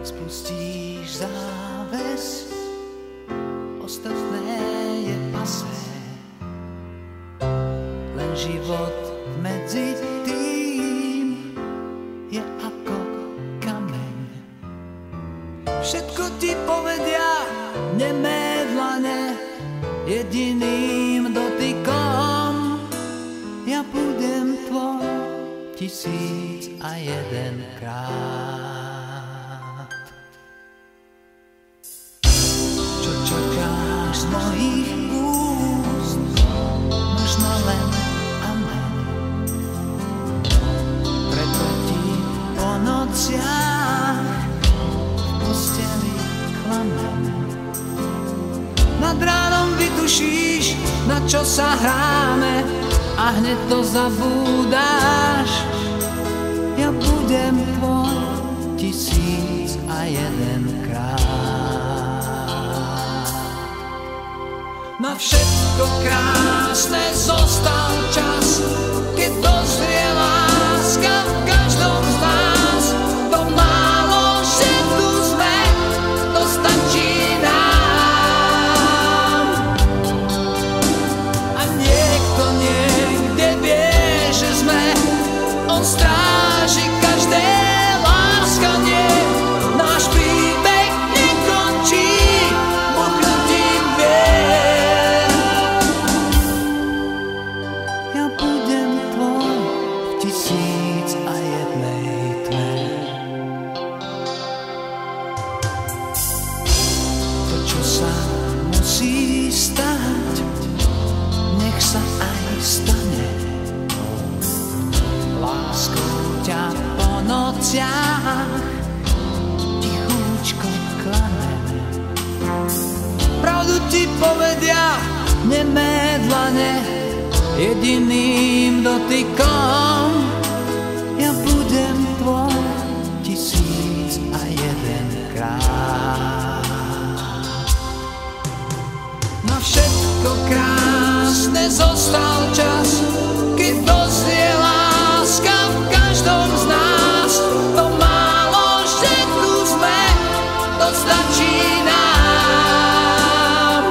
Keď spustíš záves, ostatné je pasé. Len život medzi tým je ako kameň. Všetko ti povedia nemé dlane, jediným dotykom ja budem tvoj 1001 krát. Čo čakáš z mojich úst, možno len amen. Preto ti po nociach v posteli klamem. Nad ránom vytušíš, na čo sa hráme, a hneď to zabúdáš. Ja budem tvoj 1001 krát. Na všetko krásne zostal čas, keď dozrie láska v každom z nás. To málo, že tu sme, to stačí nám. A niekto niekde vie, že sme, on stráži každé láskanie. Náš príbeh nekončí buchnutím dvier. Ja budem tvoj v 1001 tme. To, čo sa musí stať, nech sa aj stane. Láskou ťa po nociach tichúčko klamem. Pravdu ti povedia nemé dlane, jediným dotykom ja budem tvoj 1001 krát. Na všetko krásne zostal čas, keď dozrie láska v každom z nás. To málo, že tu sme, to stačí nám.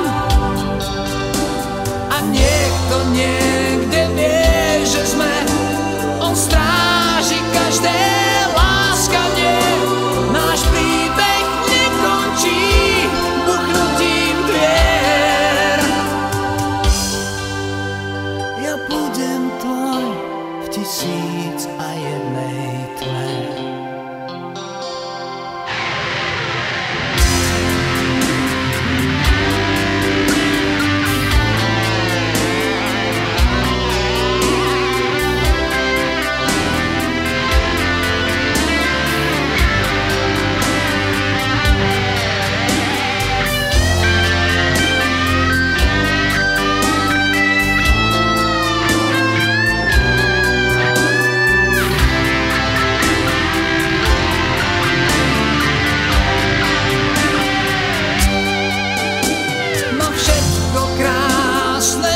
A niekto niekde vie, že sme, on stráži každé láskanie. Náš príbeh nekončí buchnutím dvier. Ja budem tvoj v 1001 tme.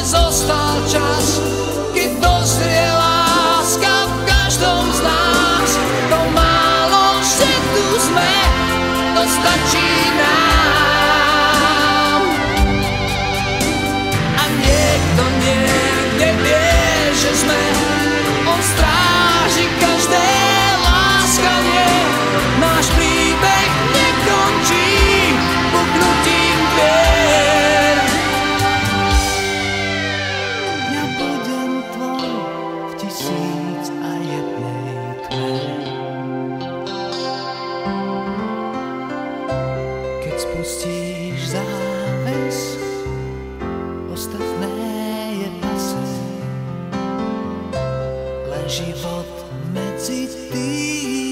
Zostal čas, keď dozrie láska v každom z nás. To málo, že tu sme, to stačí nám. A niekto niekde vie, že sme, on stráži každé láskanie. Náš príbeh nekončí buchnutím dvier. Ja budem tvoj v 1001 tme. Keď spustíš záves, ostatné je pasé. Len život medzi tým